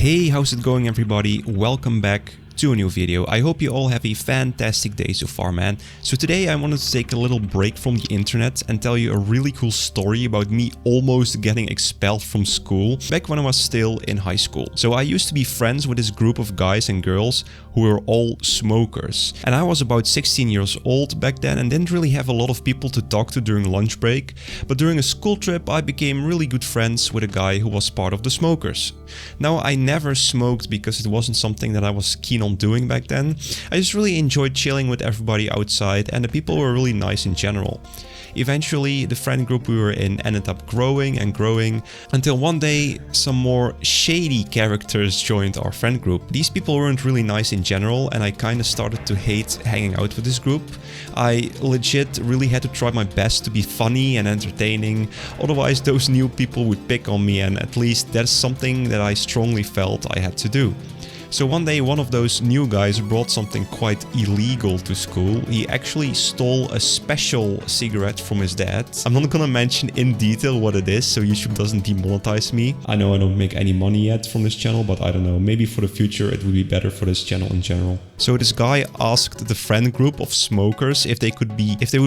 Hey, how's it going everybody? Welcome back to a new video. I hope you all have a fantastic day so far, man. So today I wanted to take a little break from the internet and tell you a really cool story about me almost getting expelled from school back when I was still in high school. So I used to be friends with this group of guys and girls who were all smokers. And I was about 16 years old back then and didn't really have a lot of people to talk to during lunch break. But during a school trip I became really good friends with a guy who was part of the smokers. Now I never smoked because it wasn't something that I was keen on doing back then. I just really enjoyed chilling with everybody outside and the people were really nice in general. Eventually, the friend group we were in ended up growing and growing until one day some more shady characters joined our friend group. These people weren't really nice in general and I kind of started to hate hanging out with this group. I legit really had to try my best to be funny and entertaining, otherwise those new people would pick on me, and at least that's something that I strongly felt I had to do. So one day one of those new guys brought something quite illegal to school. He actually stole a special cigarette from his dad. I'm not gonna mention in detail what it is so YouTube doesn't demonetize me. I know I don't make any money yet from this channel, but I don't know, maybe for the future it would be better for this channel in general. So this guy asked the friend group of smokers if they would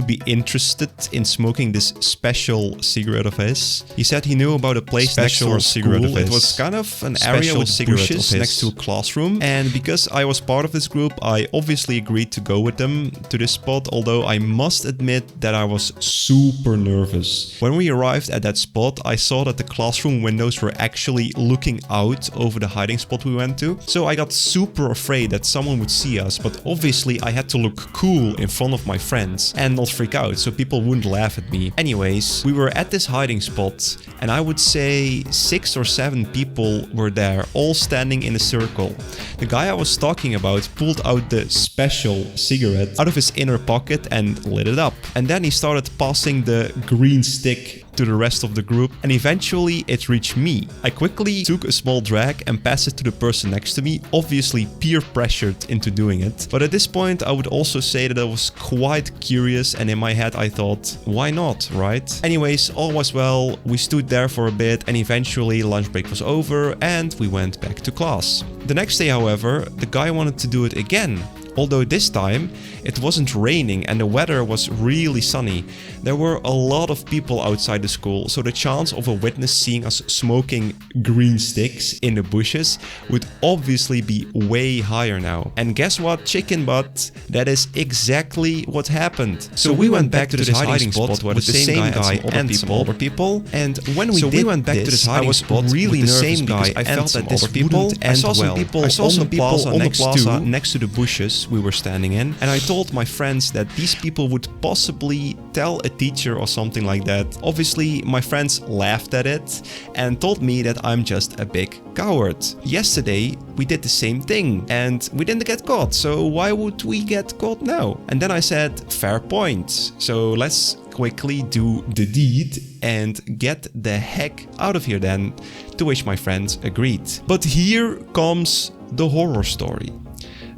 be interested in smoking this special cigarette of his. He said he knew about a place next to our school. It was kind of an area with bushes next to a classroom. And because I was part of this group, I obviously agreed to go with them to this spot, although I must admit that I was super nervous. When we arrived at that spot, I saw that the classroom windows were actually looking out over the hiding spot we went to. So I got super afraid that someone would see us, but obviously I had to look cool in front of my friends and not freak out so people wouldn't laugh at me. Anyways, we were at this hiding spot and I would say 6 or 7 people were there, all standing in a circle. The guy I was talking about pulled out the special cigarette out of his inner pocket and lit it up. And then he started passing the green stick to the rest of the group, and eventually it reached me. I quickly took a small drag and passed it to the person next to me, obviously peer pressured into doing it. But at this point I would also say that I was quite curious, and in my head I thought, why not, right? Anyways, all was well, we stood there for a bit and eventually lunch break was over and we went back to class. The next day, however, the guy wanted to do it again. Although this time it wasn't raining and the weather was really sunny. There were a lot of people outside the school, so the chance of a witness seeing us smoking green sticks in the bushes would obviously be way higher now. And guess what, chicken butt? That is exactly what happened. So we went back to this hiding spot with the same guy and some other people. And when we went back to this hiding spot really nervous because I felt that this wouldn't end well. I saw some people on the plaza next to the bushes we were standing in, and I told my friends that these people would possibly tell a teacher or something like that. Obviously my friends laughed at it and told me that I'm just a big coward. Yesterday we did the same thing and we didn't get caught, so why would we get caught now? And then I said, fair point, so let's quickly do the deed and get the heck out of here then, to which my friends agreed. But here comes the horror story.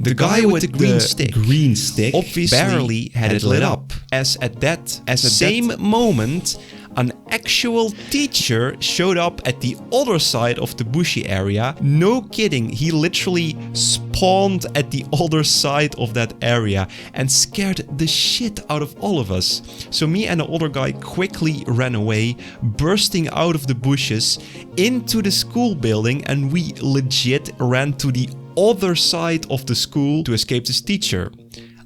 The guy with the green stick obviously barely had it lit up, as at that same moment an actual teacher showed up at the other side of the bushy area. No kidding, he literally spawned at the other side of that area and scared the shit out of all of us. So me and the other guy quickly ran away, bursting out of the bushes into the school building, and we legit ran to the other side of the school to escape this teacher.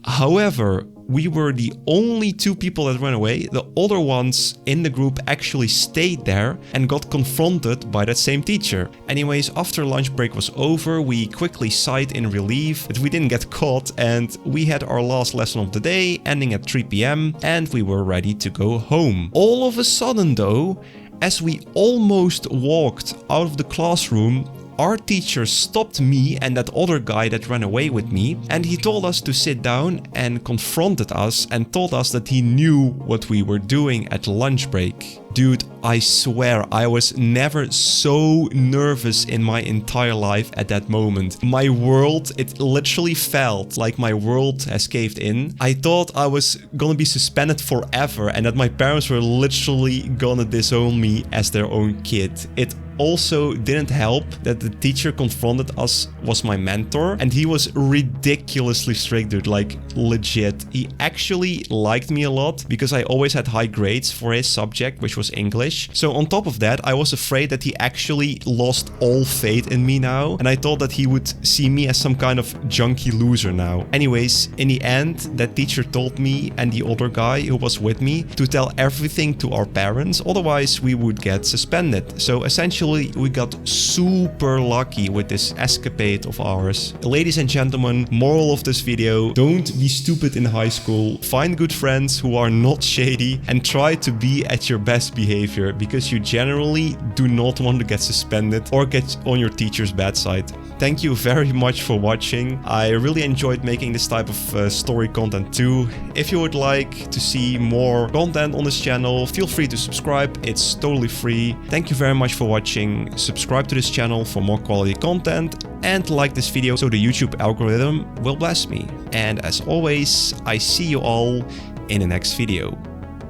However, we were the only 2 people that ran away. The other ones in the group actually stayed there and got confronted by that same teacher. Anyways, after lunch break was over, we quickly sighed in relief that we didn't get caught, and we had our last lesson of the day ending at 3 PM and we were ready to go home. All of a sudden though, as we almost walked out of the classroom, our teacher stopped me and that other guy that ran away with me, and he told us to sit down and confronted us and told us that he knew what we were doing at lunch break. Dude, I swear I was never so nervous in my entire life at that moment. My world, it literally felt like my world has caved in. I thought I was gonna be suspended forever and that my parents were literally gonna disown me as their own kid. It also didn't help that the teacher confronted us was my mentor, and he was ridiculously strict, dude, like legit. He actually liked me a lot because I always had high grades for his subject, which was English. So on top of that, I was afraid that he actually lost all faith in me now, and I thought that he would see me as some kind of junky loser now. Anyways, in the end, that teacher told me and the other guy who was with me to tell everything to our parents, otherwise we would get suspended. So essentially, we got super lucky with this escapade of ours. Ladies and gentlemen, moral of this video: don't be stupid in high school. Find good friends who are not shady and try to be at your best behavior, because you generally do not want to get suspended or get on your teacher's bad side. Thank you very much for watching. I really enjoyed making this type of story content too. If you would like to see more content on this channel, feel free to subscribe. It's totally free. Thank you very much for watching. Subscribe to this channel for more quality content and like this video so the YouTube algorithm will bless me. And as always, I see you all in the next video.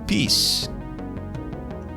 Peace.